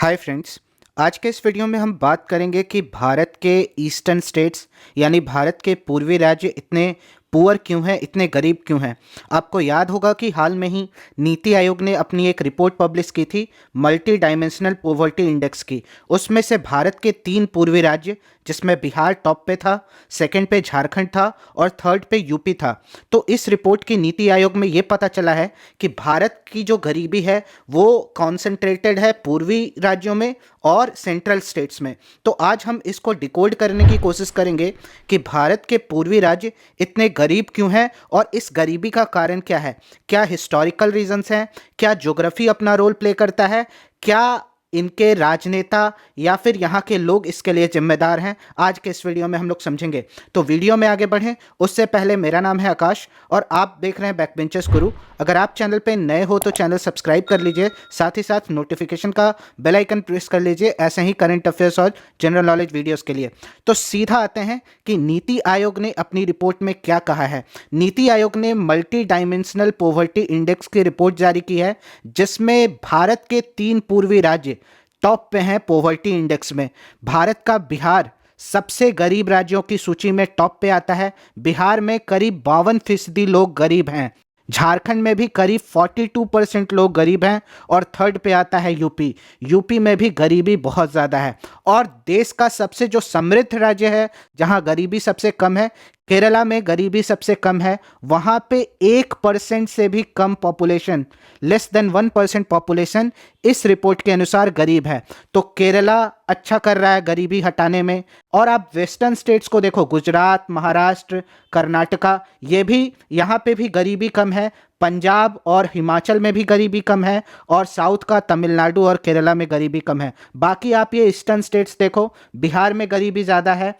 Hi friends. आज के इस वीडियो में हम बात करेंगे कि भारत के ईस्टर्न स्टेट्स यानी भारत के पूर्वी राज्य इतने पुअर क्यों हैं, इतने गरीब क्यों हैं। आपको याद होगा कि हाल में ही नीति आयोग ने अपनी एक रिपोर्ट पब्लिश की थी मल्टी डायमेंशनल पॉवर्टी इंडेक्स की। उसमें से भारत के 3 पूर्वी राज्य, जिसमें बिहार टॉप पे था, सेकंड पे झारखंड था और थर्ड पे यूपी था। तो इस रिपोर्ट की नीति आयोग में ये पता चला है कि भारत की जो गरीबी है वो कॉन्सेंट्रेटेड है पूर्वी राज्यों में और सेंट्रल स्टेट्स में। तो आज हम इसको डिकोड करने की कोशिश करेंगे कि भारत के पूर्वी राज्य इतने गरीब क्यों हैं और इस गरीबी का कारण क्या है। क्या हिस्टोरिकल रीजंस हैं, क्या ज्योग्राफी अपना रोल प्ले करता है, क्या इनके राजनेता या फिर यहाँ के लोग इसके लिए जिम्मेदार हैं। आज के इस वीडियो में हम लोग समझेंगे। तो वीडियो में आगे बढ़ें उससे पहले मेरा नाम है आकाश और आप देख रहे हैं बैकबेंचर्स गुरु। अगर आप चैनल पे नए हो तो चैनल सब्सक्राइब कर लीजिए, साथ ही साथ नोटिफिकेशन का बेल आइकन प्रेस कर लीजिए ऐसे ही करंट अफेयर्स और जनरल नॉलेज वीडियोस के लिए। तो सीधा आते हैं कि नीति आयोग ने अपनी रिपोर्ट में क्या कहा है। नीति आयोग ने मल्टी डायमेंशनल पॉवर्टी इंडेक्स की रिपोर्ट जारी की है, जिसमें भारत के 3 पूर्वी राज्य टॉप पे हैं पॉवर्टी इंडेक्स में। भारत का बिहार सबसे गरीब राज्यों की सूची में टॉप पे आता है। बिहार में करीब 52% लोग गरीब हैं। झारखंड में भी करीब 42% लोग गरीब हैं और थर्ड पे आता है यूपी। यूपी में भी गरीबी बहुत ज़्यादा है। और देश का सबसे जो समृद्ध राज्य है जहां गरीबी सबसे कम है, केरला में गरीबी सबसे कम है। वहां पे 1% से भी कम पॉपुलेशन, लेस देन 1% पॉपुलेशन इस रिपोर्ट के अनुसार गरीब है। तो केरला अच्छा कर रहा है गरीबी हटाने में। और आप वेस्टर्न स्टेट्स को देखो, गुजरात, महाराष्ट्र, कर्नाटका, ये भी यहाँ पे भी गरीबी कम है। पंजाब और हिमाचल में भी गरीबी कम है और साउथ का तमिलनाडु और केरला में गरीबी कम है। बाकी आप ये ईस्टर्न स्टेट्स देखो, बिहार में गरीबी ज़्यादा है,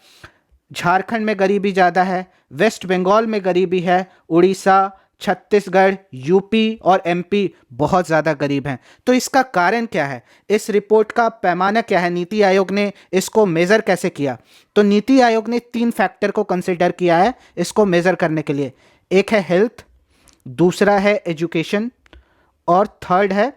झारखंड में गरीबी ज़्यादा है, वेस्ट बंगाल में गरीबी है, उड़ीसा, छत्तीसगढ़, यूपी और एमपी बहुत ज़्यादा गरीब हैं। तो इसका कारण क्या है, इस रिपोर्ट का पैमाना क्या है, नीति आयोग ने इसको मेज़र कैसे किया। तो नीति आयोग ने 3 फैक्टर को कंसिडर किया है इसको मेज़र करने के लिए। एक है हेल्थ, दूसरा है एजुकेशन और थर्ड है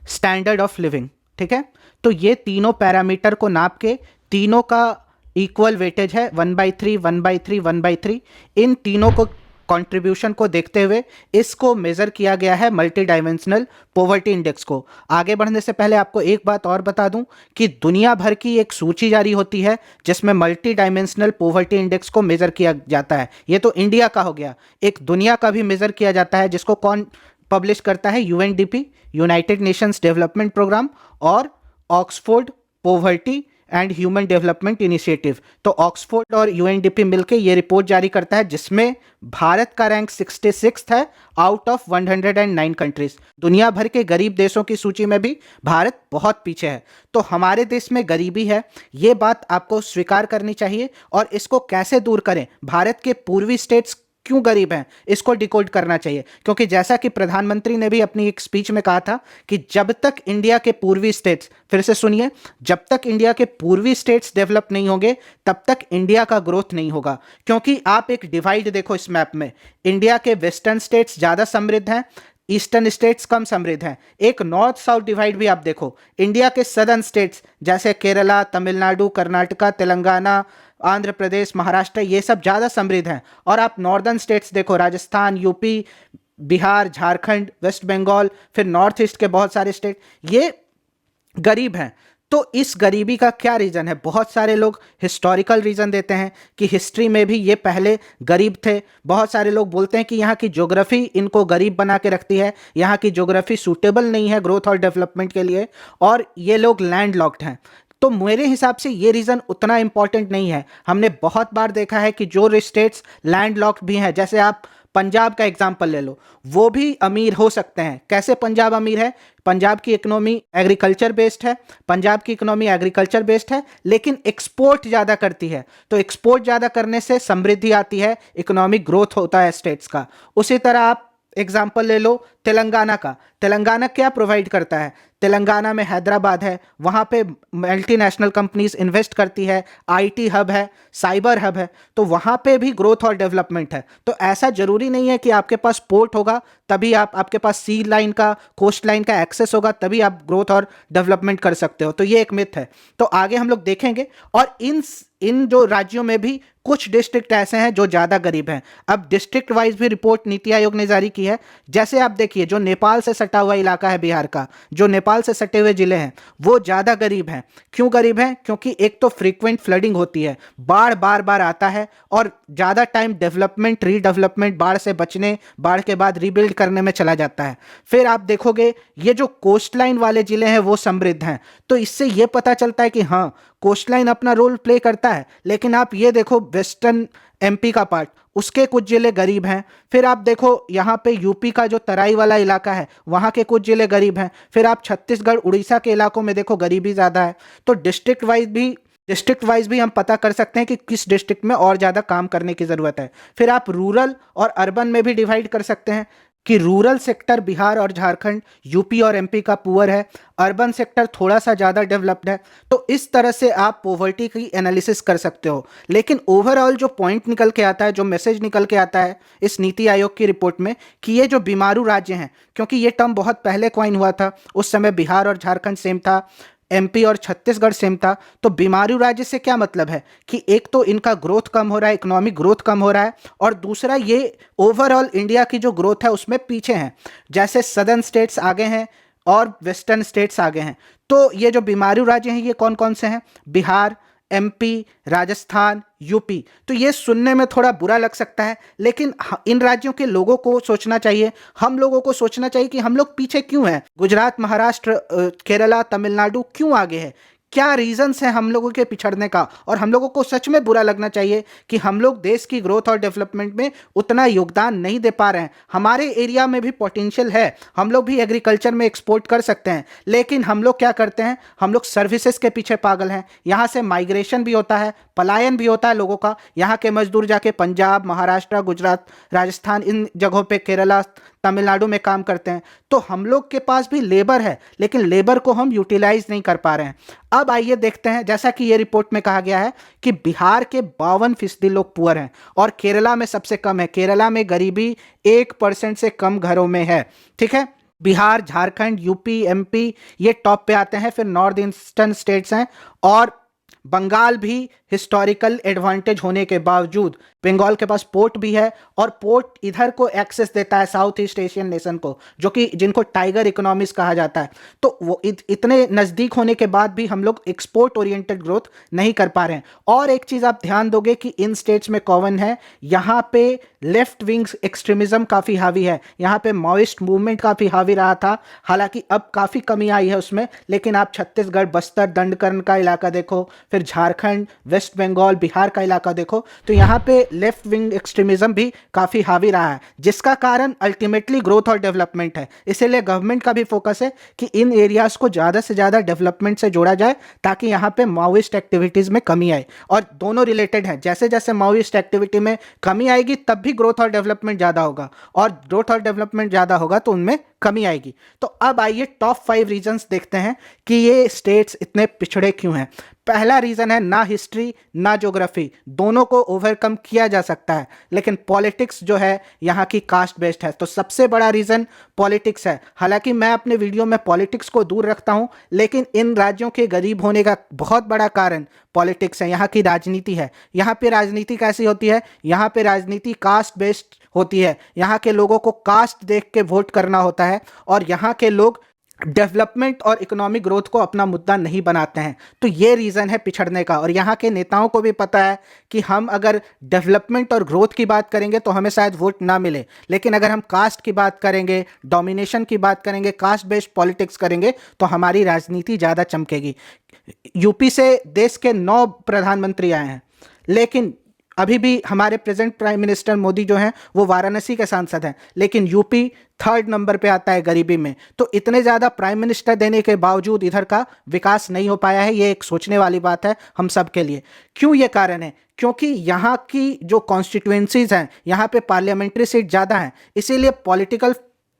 स्टैंडर्ड ऑफ लिविंग। ठीक है, तो ये तीनों पैरामीटर को नाप के तीनों का इक्वल वेटेज है 1/3, 1/3, 1/3। इन तीनों को कंट्रीब्यूशन को देखते हुए इसको मेजर किया गया है मल्टी डायमेंशनल पॉवर्टी इंडेक्स को। आगे बढ़ने से पहले आपको एक बात और बता दूं कि दुनिया भर की एक सूची जारी होती है जिसमें मल्टी डायमेंशनल पॉवर्टी इंडेक्स को मेजर किया जाता है। ये तो इंडिया का हो गया, एक दुनिया का भी मेजर किया जाता है जिसको कौन पब्लिश करता है, UNDP, United Nations Development Programme और Oxford poverty and human development initiative. तो ऑक्सफोर्ड और यूएनडीपी मिलकर ये रिपोर्ट जारी करता है जिसमें भारत का रैंक 66 है आउट ऑफ 109 कंट्रीज। दुनिया भर के गरीब देशों की सूची में भी भारत बहुत पीछे है। तो हमारे देश में गरीबी है, ये बात आपको स्वीकार करनी चाहिए। और इसको कैसे दूर करें, भारत के पूर्वी स्टेट्स क्यों गरीब हैं, इसको डिकोड करना चाहिए। क्योंकि जैसा कि प्रधानमंत्री ने भी अपनी एक स्पीच में कहा था कि जब तक इंडिया के पूर्वी स्टेट्स, फिर से सुनिए, जब तक इंडिया के पूर्वी स्टेट्स डेवलप नहीं होंगे तब तक इंडिया का ग्रोथ नहीं होगा। क्योंकि आप एक डिवाइड देखो इस मैप में, इंडिया के वेस्टर्न स्टेट्स ज़्यादा समृद्ध हैं, ईस्टर्न स्टेट्स कम समृद्ध हैं। एक नॉर्थ साउथ डिवाइड भी आप देखो, इंडिया के सदर्न स्टेट्स जैसे केरला, तमिलनाडु, कर्नाटका, तेलंगाना, आंध्र प्रदेश, महाराष्ट्र, ये सब ज़्यादा समृद्ध हैं। और आप नॉर्दर्न स्टेट्स देखो, राजस्थान, यूपी, बिहार, झारखंड, वेस्ट बंगाल, फिर नॉर्थ ईस्ट के बहुत सारे स्टेट, ये गरीब हैं। तो इस गरीबी का क्या रीज़न है, बहुत सारे लोग हिस्टोरिकल रीज़न देते हैं कि हिस्ट्री में भी ये पहले गरीब थे। बहुत सारे लोग बोलते हैं कि यहाँ की ज्योग्राफी इनको गरीब बना के रखती है, यहाँ की ज्योग्राफी सूटेबल नहीं है ग्रोथ और डेवलपमेंट के लिए, और ये लोग लैंड लॉक्ड हैं। तो मेरे हिसाब से ये रीज़न उतना इंपॉर्टेंट नहीं है। हमने बहुत बार देखा है कि जो स्टेट्स लैंड लॉक्ड भी हैं, जैसे आप पंजाब का एग्जाम्पल ले लो, वो भी अमीर हो सकते हैं। कैसे पंजाब अमीर है, पंजाब की इकोनॉमी एग्रीकल्चर बेस्ड है, पंजाब की इकोनॉमी एग्रीकल्चर बेस्ड है, लेकिन एक्सपोर्ट ज़्यादा करती है। तो एक्सपोर्ट ज़्यादा करने से समृद्धि आती है, इकोनॉमिक ग्रोथ होता है स्टेट्स का। उसी तरह आप एग्जाम्पल ले लो तेलंगाना का, तेलंगाना क्या प्रोवाइड करता है? तेलंगाना में हैदराबाद है, वहाँ पे मल्टीनेशनल कंपनीज इन्वेस्ट करती है, आईटी हब है, साइबर हब है, तो वहाँ पे भी ग्रोथ और डेवलपमेंट है। तो ऐसा जरूरी नहीं है कि आपके पास पोर्ट होगा तभी आपके पास सी लाइन का, कोस्ट लाइन का एक्सेस होगा तभी आप ग्रोथ और डेवलपमेंट कर सकते हो। तो ये एक मिथ है। तो आगे हम लोग देखेंगे। और इन जो राज्यों में भी कुछ डिस्ट्रिक्ट ऐसे हैं जो ज़्यादा गरीब हैं। अब डिस्ट्रिक्ट वाइज भी रिपोर्ट नीति आयोग ने जारी की है। जैसे आप देखिए, जो नेपाल से सटा हुआ इलाका है बिहार का, जो नेपाल से सटे हुए जिले हैं, वो ज़्यादा गरीब हैं। क्यों गरीब हैं? क्योंकि एक तो फ्रीक्वेंट फ्लडिंग होती है, बाढ़ बार बार आता है, और ज़्यादा टाइम डेवलपमेंट, रीडेवलपमेंट, बाढ़ से बचने, बाढ़ के बाद रीबिल्ड करने में चला जाता है। फिर आप देखोगे ये जो कोस्ट लाइन वाले जिले हैं वो समृद्ध हैं। तो इससे ये पता चलता है कि हाँ, कोस्ट लाइन अपना रोल प्ले करता है। लेकिन आप ये देखो, वेस्टर्न एमपी का पार्ट, उसके कुछ जिले गरीब हैं। फिर आप देखो यहाँ पे यूपी का जो तराई वाला इलाका है, वहाँ के कुछ जिले गरीब हैं। फिर आप छत्तीसगढ़, उड़ीसा के इलाकों में देखो, गरीबी ज़्यादा है। तो डिस्ट्रिक्ट वाइज भी हम पता कर सकते हैं कि किस डिस्ट्रिक्ट में और ज़्यादा काम करने की ज़रूरत है। फिर आप रूरल और अर्बन में भी डिवाइड कर सकते हैं कि रूरल सेक्टर बिहार और झारखंड, यूपी और एमपी का पुअर है, अर्बन सेक्टर थोड़ा सा ज़्यादा डेवलप्ड है। तो इस तरह से आप पॉवर्टी की एनालिसिस कर सकते हो। लेकिन ओवरऑल जो पॉइंट निकल के आता है, जो मैसेज निकल के आता है इस नीति आयोग की रिपोर्ट में, कि ये जो बीमारू राज्य हैं, क्योंकि ये टर्म बहुत पहले कॉइन हुआ था, उस समय बिहार और झारखंड सेम था, एमपी और छत्तीसगढ़ सेम था। तो बीमारू राज्य से क्या मतलब है कि एक तो इनका ग्रोथ कम हो रहा है, इकोनॉमिक ग्रोथ कम हो रहा है, और दूसरा ये ओवरऑल इंडिया की जो ग्रोथ है उसमें पीछे हैं। जैसे सदर्न स्टेट्स आगे हैं और वेस्टर्न स्टेट्स आगे हैं। तो ये जो बीमारू राज्य हैं ये कौन कौन से हैं? Bihar, MP, Rajasthan, UP. तो ये सुनने में थोड़ा बुरा लग सकता है, लेकिन इन राज्यों के लोगों को सोचना चाहिए, हम लोगों को सोचना चाहिए कि हम लोग पीछे क्यों हैं। गुजरात, महाराष्ट्र, केरला, तमिलनाडु क्यों आगे है? क्या रीजंस हैं हम लोगों के पिछड़ने का? और हम लोगों को सच में बुरा लगना चाहिए कि हम लोग देश की ग्रोथ और डेवलपमेंट में उतना योगदान नहीं दे पा रहे हैं। हमारे एरिया में भी पोटेंशियल है, हम लोग भी एग्रीकल्चर में एक्सपोर्ट कर सकते हैं, लेकिन हम लोग क्या करते हैं? हम लोग सर्विसेज के पीछे पागल हैं। यहाँ से माइग्रेशन भी होता है, पलायन भी होता है लोगों का। यहाँ के मजदूर जाके पंजाब, महाराष्ट्र, गुजरात, राजस्थान, इन जगहों पे, केरला, तमिलनाडु में काम करते हैं। तो हम लोग के पास भी लेबर है, लेकिन लेबर को हम यूटिलाइज नहीं कर पा रहे हैं। अब आइए देखते हैं, जैसा कि ये रिपोर्ट में कहा गया है कि बिहार के 52% लोग पुअर हैं और केरला में सबसे कम है। केरला में गरीबी 1% से कम घरों में है। ठीक है, बिहार, झारखंड, यूपी, एमपी ये टॉप पे आते हैं। फिर नॉर्थ ईस्टर्न स्टेट्स हैं, और बंगाल भी हिस्टोरिकल एडवांटेज होने के बावजूद, बंगाल के पास पोर्ट भी है, और पोर्ट इधर को एक्सेस देता है साउथ ईस्ट एशियन नेशन को, जो कि जिनको टाइगर इकोनॉमीज कहा जाता है। तो वो इतने नज़दीक होने के बाद भी हम लोग एक्सपोर्ट ओरिएंटेड ग्रोथ नहीं कर पा रहे हैं। और एक चीज़ आप ध्यान दोगे कि इन स्टेट्स में कॉमन है, यहाँ पे लेफ्ट विंग्स एक्सट्रीमिज्म काफ़ी हावी है। यहाँ पे माओइस्ट मूवमेंट काफ़ी हावी रहा था, हालांकि अब काफ़ी कमी आई है उसमें। लेकिन आप छत्तीसगढ़, बस्तर, दंडकर्ण का इलाका देखो, फिर झारखंड, वेस्ट बंगाल, बिहार का इलाका देखो, तो यहाँ पे लेफ्ट विंग एक्सट्रीमिज्म भी काफ़ी हावी रहा है, जिसका कारण अल्टीमेटली ग्रोथ और डेवलपमेंट है। इसीलिए गवर्नमेंट का भी फोकस है कि इन एरियाज को ज़्यादा से ज़्यादा डेवलपमेंट से जोड़ा जाए, ताकि यहाँ पे माओइस्ट एक्टिविटीज़ में कमी आए। और दोनों रिलेटेड हैं, जैसे जैसे माओइस्ट एक्टिविटी में कमी आएगी तब भी ग्रोथ और डेवलपमेंट ज़्यादा होगा, और ग्रोथ और डेवलपमेंट ज़्यादा होगा तो उनमें कमी आएगी। तो अब आइए टॉप 5 रीजंस देखते हैं कि ये स्टेट्स इतने पिछड़े क्यों हैं। पहला रीजन है, ना हिस्ट्री ना ज्योग्राफी, दोनों को ओवरकम किया जा सकता है, लेकिन पॉलिटिक्स जो है यहाँ की कास्ट बेस्ड है। तो सबसे बड़ा रीजन पॉलिटिक्स है। हालांकि मैं अपने वीडियो में पॉलिटिक्स को दूर रखता हूँ, लेकिन इन राज्यों के गरीब होने का बहुत बड़ा कारण पॉलिटिक्स है, यहाँ की राजनीति है। यहाँ पे राजनीति कैसी होती है? यहाँ पे राजनीति कास्ट बेस्ड होती है। यहाँ के लोगों को कास्ट देख के वोट करना होता है, और यहाँ के लोग डेवलपमेंट और इकोनॉमिक ग्रोथ को अपना मुद्दा नहीं बनाते हैं। तो ये रीज़न है पिछड़ने का। और यहाँ के नेताओं को भी पता है कि हम अगर डेवलपमेंट और ग्रोथ की बात करेंगे तो हमें शायद वोट ना मिले, लेकिन अगर हम कास्ट की बात करेंगे, डोमिनेशन की बात करेंगे, कास्ट बेस्ड पॉलिटिक्स करेंगे, तो हमारी राजनीति ज़्यादा चमकेगी। यूपी से देश के 9 प्रधानमंत्री आए हैं, लेकिन अभी भी हमारे प्रेजेंट प्राइम मिनिस्टर मोदी जो हैं वो वाराणसी के सांसद हैं, लेकिन यूपी 3rd नंबर पे आता है गरीबी में। तो इतने ज़्यादा प्राइम मिनिस्टर देने के बावजूद इधर का विकास नहीं हो पाया है। ये एक सोचने वाली बात है हम सब के लिए। क्यों ये कारण है? क्योंकि यहाँ की जो कॉन्स्टिट्यूएंसीज हैं, यहाँ पे पार्लियामेंट्री सीट ज़्यादा हैं, इसीलिए पॉलिटिकल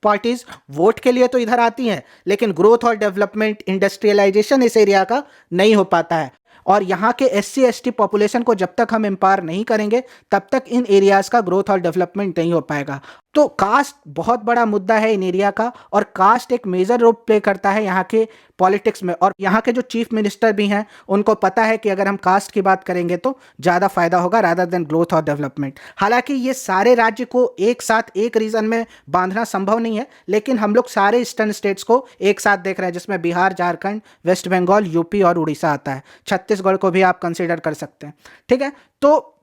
पार्टीज वोट के लिए तो इधर आती हैं, लेकिन ग्रोथ और डेवलपमेंट, इंडस्ट्रियलाइजेशन इस एरिया का नहीं हो पाता है। और यहाँ के SC ST पॉपुलेशन को जब तक हम एम्पावर नहीं करेंगे तब तक इन एरियाज का ग्रोथ और डेवलपमेंट नहीं हो पाएगा। तो कास्ट बहुत बड़ा मुद्दा है इन एरिया का, और कास्ट एक मेजर रोल प्ले करता है यहाँ के पॉलिटिक्स में। और यहाँ के जो चीफ मिनिस्टर भी हैं उनको पता है कि अगर हम कास्ट की बात करेंगे तो ज़्यादा फायदा होगा रादर देन ग्रोथ और डेवलपमेंट। हालांकि ये सारे राज्य को एक साथ एक रीजन में बांधना संभव नहीं है, लेकिन हम लोग सारे ईस्टर्न स्टेट्स को एक साथ देख रहे हैं, जिसमें बिहार, झारखंड, वेस्ट बंगाल, यूपी और उड़ीसा आता है। छत्तीसगढ़ को भी आप कंसिडर कर सकते हैं। ठीक है, तो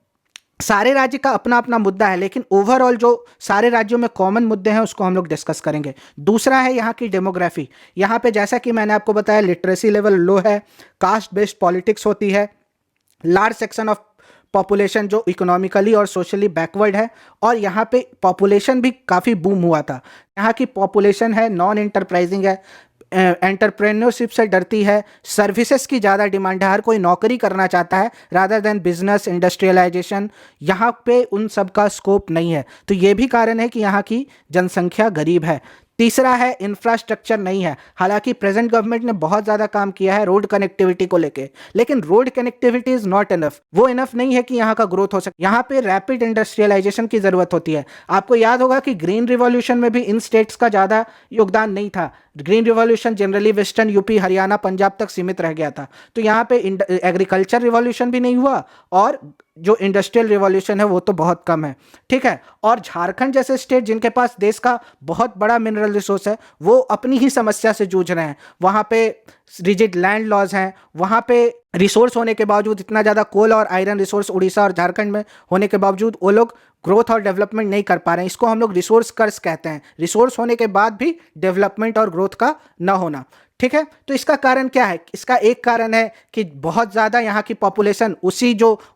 सारे राज्य का अपना अपना मुद्दा है, लेकिन ओवरऑल जो सारे राज्यों में कॉमन मुद्दे हैं उसको हम लोग डिस्कस करेंगे। दूसरा है यहाँ की डेमोग्राफी। यहाँ पे जैसा कि मैंने आपको बताया, लिटरेसी लेवल लो है, कास्ट बेस्ड पॉलिटिक्स होती है, लार्ज सेक्शन ऑफ पॉपुलेशन जो इकोनॉमिकली और सोशली बैकवर्ड है, और यहाँ पे पॉपुलेशन भी काफ़ी बूम हुआ था। यहाँ की पॉपुलेशन है नॉन इंटरप्राइजिंग है, एंटरप्रेन्योरशिप से डरती है, सर्विसेज की ज़्यादा डिमांड है, हर कोई नौकरी करना चाहता है रादर देन बिजनेस, इंडस्ट्रियलाइजेशन। यहाँ पे उन सब का स्कोप नहीं है, तो ये भी कारण है कि यहाँ की जनसंख्या गरीब है। तीसरा है इंफ्रास्ट्रक्चर नहीं है। हालांकि प्रेजेंट गवर्नमेंट ने बहुत ज़्यादा काम किया है रोड कनेक्टिविटी को लेके, लेकिन road connectivity is not enough. वो इनफ नहीं है कि यहाँ का ग्रोथ हो सके। यहाँ पे रैपिड इंडस्ट्रियलाइजेशन की ज़रूरत होती है। आपको याद होगा कि ग्रीन रिवॉल्यूशन में भी इन स्टेट्स का ज़्यादा योगदान नहीं था। Green revolution generally western UP, Haryana, Punjab तक सीमित रह गया था। तो यहाँ पे एग्रीकल्चर रिवॉल्यूशन भी नहीं हुआ, और जो इंडस्ट्रियल रिवॉल्यूशन है वो तो बहुत कम है। ठीक है, और झारखंड जैसे स्टेट जिनके पास देश का बहुत बड़ा मिनरल रिसोर्स है, वो अपनी ही समस्या से जूझ रहे हैं। वहाँ पे रिजिड लैंड लॉज हैं, वहाँ पे रिसोर्स होने के बावजूद, इतना ज़्यादा कोल और आयरन रिसोर्स उड़ीसा और झारखंड में होने के बावजूद वो लोग ग्रोथ और डेवलपमेंट नहीं कर पा रहे हैं। इसको हम लोग रिसोर्स कर्स कहते हैं, रिसोर्स होने के बाद भी डेवलपमेंट और ग्रोथ का ना होना। ठीक है, तो इसका कारण क्या है? इसका एक कारण है कि बहुत ज़्यादा यहाँ की पॉपुलेशन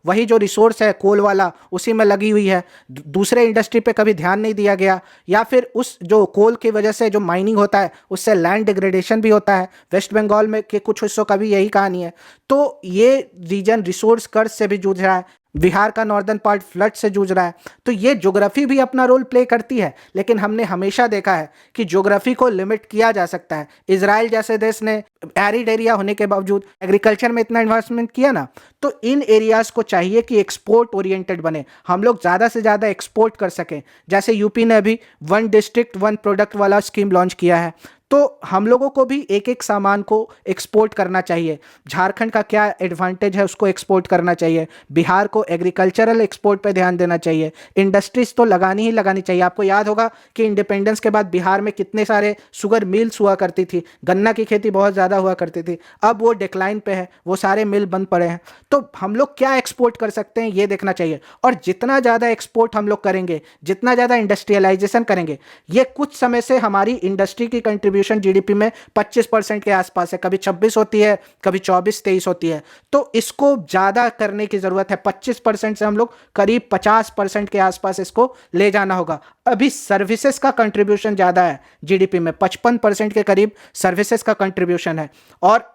वही जो रिसोर्स है कोल वाला, उसी में लगी हुई है। दूसरे इंडस्ट्री पे कभी ध्यान नहीं दिया गया, या फिर उस जो कोल की वजह से जो माइनिंग होता है उससे लैंड डिग्रेडेशन भी होता है। वेस्ट बंगाल में के कुछ हिस्सों का भी यही कहानी है। तो ये रीजन रिसोर्स कर्ज से भी जूझ रहा है। बिहार का नॉर्दर्न पार्ट फ्लड से जूझ रहा है। तो ये ज्योग्राफी भी अपना रोल प्ले करती है, लेकिन हमने हमेशा देखा है कि ज्योग्राफी को लिमिट किया जा सकता है। इजराइल जैसे देश ने एरिड एरिया होने के बावजूद एग्रीकल्चर में इतना इन्वेस्टमेंट किया ना, तो इन एरियाज को चाहिए कि एक्सपोर्ट ओरिएंटेड बने, हम लोग ज़्यादा से ज़्यादा एक्सपोर्ट कर सकें। जैसे यूपी ने अभी 1 डिस्ट्रिक्ट 1 प्रोडक्ट वाला स्कीम लॉन्च किया है, तो हम लोगों को भी एक एक सामान को एक्सपोर्ट करना चाहिए। झारखंड का क्या एडवांटेज है उसको एक्सपोर्ट करना चाहिए। बिहार को एग्रीकल्चरल एक्सपोर्ट पे ध्यान देना चाहिए। इंडस्ट्रीज तो लगानी ही लगानी चाहिए। आपको याद होगा कि इंडिपेंडेंस के बाद बिहार में कितने सारे शुगर मिल्स हुआ करती थी, गन्ना की खेती बहुत ज़्यादा हुआ करती थी। अब वो डिक्लाइन पे है, वो सारे मिल बंद पड़े हैं। तो हम लोग क्या एक्सपोर्ट कर सकते हैं ये देखना चाहिए। और जितना ज़्यादा एक्सपोर्ट हम लोग करेंगे, जितना ज़्यादा इंडस्ट्रियलाइजेशन करेंगे, ये कुछ समय से हमारी इंडस्ट्री की कंट्रीब्यूशन जीडीपी में 25% के आसपास है। कभी 26 होती है, कभी 24-23 होती है। तो इसको ज्यादा करने की जरूरत है। 25% से हम लोग करीब 50% के आसपास इसको ले जाना होगा। अभी सर्विसेज का कंट्रीब्यूशन ज्यादा है जीडीपी में, 55% के करीब सर्विसेज का कंट्रीब्यूशन है, और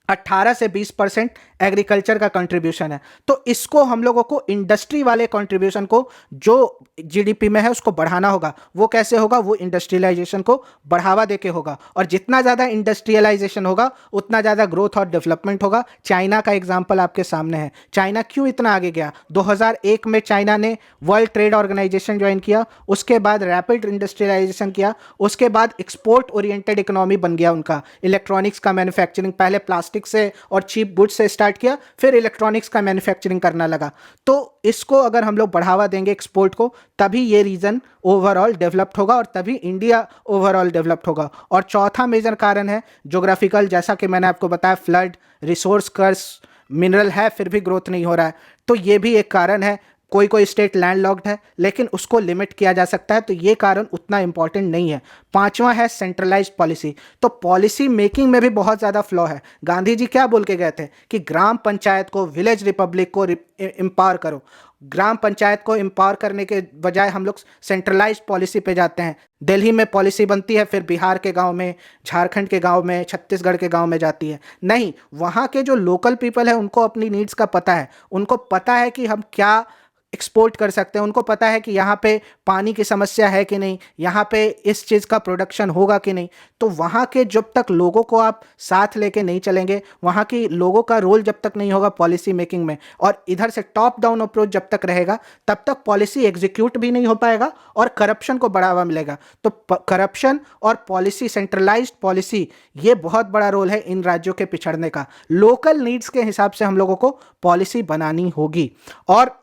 18 से 20% एग्रीकल्चर का कंट्रीब्यूशन है। तो इसको हम लोगों को इंडस्ट्री वाले कंट्रीब्यूशन को जो जीडीपी में है उसको बढ़ाना होगा। वो कैसे होगा? वो इंडस्ट्रियलाइजेशन को बढ़ावा देके होगा, और जितना ज़्यादा इंडस्ट्रियलाइजेशन होगा उतना ज़्यादा ग्रोथ और डेवलपमेंट होगा। चाइना का एग्जाम्पल आपके सामने है। चाइना क्यों इतना आगे गया? 2001 में चाइना ने वर्ल्ड ट्रेड ऑर्गेनाइजेशन ज्वाइन किया, उसके बाद रैपिड इंडस्ट्रियलाइजेशन किया, उसके बाद एक्सपोर्ट ओरिएंटेड इकोनॉमी बन गया उनका। इलेक्ट्रॉनिक्स का मैन्युफैक्चरिंग, पहले प्लास्टिक से और चीप गुड्स से स्टार्ट किया, फिर इलेक्ट्रॉनिक्स का मैन्युफैक्चरिंग करना लगा। तो इसको अगर हम लोग बढ़ावा देंगे एक्सपोर्ट को, तभी ये रीजन ओवरऑल डेवलप्ड होगा, और तभी इंडिया ओवरऑल डेवलप्ड होगा। और चौथा मेजर कारण है ज्योग्राफिकल, जैसा कि मैंने आपको बताया, फ्लड, रिसोर्स कर्स, मिनरल है फिर भी ग्रोथ नहीं हो रहा है। तो ये भी एक कारण है। कोई कोई स्टेट लैंडलॉक्ड है, लेकिन उसको लिमिट किया जा सकता है, तो ये कारण उतना इंपॉर्टेंट नहीं है। पांचवा है सेंट्रलाइज्ड पॉलिसी। तो पॉलिसी मेकिंग में भी बहुत ज़्यादा फ्लॉ है। गांधी जी क्या बोल के गए थे कि ग्राम पंचायत को, विलेज रिपब्लिक को एम्पावर करो। ग्राम पंचायत को एम्पावर करने के बजाय हम लोग सेंट्रलाइज्ड पॉलिसी पे जाते हैं। दिल्ली में पॉलिसी बनती है, फिर बिहार के गांव में, झारखंड के गांव में, छत्तीसगढ़ के गांव में जाती है। नहीं, वहाँ के जो लोकल पीपल है उनको अपनी नीड्स का पता है, उनको पता है कि हम क्या एक्सपोर्ट कर सकते हैं, उनको पता है कि यहाँ पे पानी की समस्या है कि नहीं, यहाँ पे इस चीज़ का प्रोडक्शन होगा कि नहीं। तो वहाँ के जब तक लोगों को आप साथ लेके नहीं चलेंगे, वहाँ की लोगों का रोल जब तक नहीं होगा पॉलिसी मेकिंग में, और इधर से टॉप डाउन अप्रोच जब तक रहेगा, तब तक पॉलिसी एग्जीक्यूट भी नहीं हो पाएगा और करप्शन को बढ़ावा मिलेगा। तो करप्शन और पॉलिसी, सेंट्रलाइज्ड पॉलिसी, ये बहुत बड़ा रोल है इन राज्यों के पिछड़ने का। लोकल नीड्स के हिसाब से हम लोगों को पॉलिसी बनानी होगी। और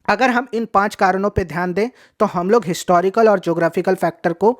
अगर हम इन 5 कारणों पे ध्यान दें तो हम लोग हिस्टोरिकल और ज्योग्राफिकल फैक्टर को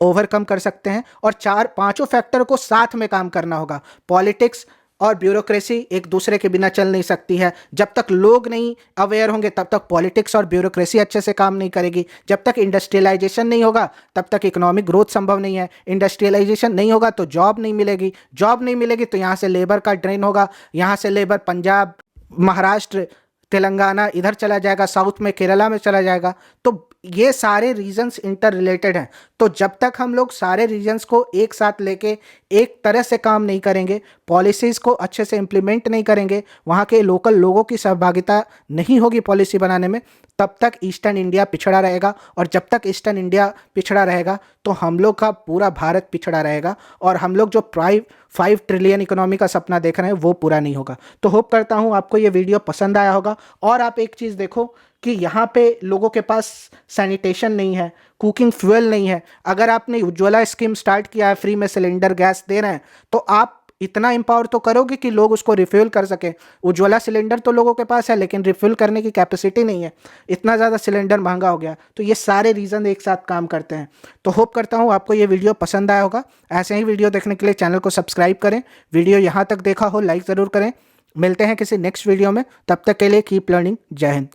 ओवरकम कर सकते हैं, और पांचों फैक्टर को साथ में काम करना होगा। पॉलिटिक्स और ब्यूरोक्रेसी एक दूसरे के बिना चल नहीं सकती है। जब तक लोग नहीं अवेयर होंगे तब तक पॉलिटिक्स और ब्यूरोक्रेसी अच्छे से काम नहीं करेगी। जब तक इंडस्ट्रियलाइजेशन नहीं होगा तब तक इकोनॉमिक ग्रोथ संभव नहीं है। इंडस्ट्रियलाइजेशन नहीं होगा तो जॉब नहीं मिलेगी, जॉब नहीं मिलेगी तो यहाँ से लेबर का ड्रेन होगा, यहाँ से लेबर पंजाब, महाराष्ट्र, तेलंगाना इधर चला जाएगा, साउथ में केरला में चला जाएगा। तो ये सारे रीजन्स इंटर रिलेटेड हैं। तो जब तक हम लोग सारे रीजन्स को एक साथ लेके एक तरह से काम नहीं करेंगे, पॉलिसीज़ को अच्छे से इम्प्लीमेंट नहीं करेंगे, वहाँ के लोकल लोगों की सहभागिता नहीं होगी पॉलिसी बनाने में, तब तक ईस्टर्न इंडिया पिछड़ा रहेगा। और जब तक ईस्टर्न इंडिया पिछड़ा रहेगा तो हम लोग का पूरा भारत पिछड़ा रहेगा, और हम लोग जो 5 ट्रिलियन इकोनॉमी का सपना देख रहे हैं वो पूरा नहीं होगा। तो होप करता हूँ आपको ये वीडियो पसंद आया होगा। और आप एक चीज़ देखो कि यहाँ पे लोगों के पास सैनिटेशन नहीं है, कुकिंग फ्यूल नहीं है। अगर आपने उज्ज्वला स्कीम स्टार्ट किया है, फ्री में सिलेंडर गैस दे रहे हैं, तो आप इतना एम्पावर तो करोगे कि लोग उसको रिफ्यूल कर सकें। उज्ज्वला सिलेंडर तो लोगों के पास है लेकिन रिफ्यूल करने की कैपेसिटी नहीं है, इतना ज़्यादा सिलेंडर महंगा हो गया। तो ये सारे रीज़न एक साथ काम करते हैं। तो होप करता हूँ आपको ये वीडियो पसंद आया होगा। ऐसे ही वीडियो देखने के लिए चैनल को सब्सक्राइब करें। वीडियो यहाँ तक देखा हो लाइक ज़रूर करें। मिलते हैं किसी नेक्स्ट वीडियो में, तब तक के लिए कीप लर्निंग। जय हिंद।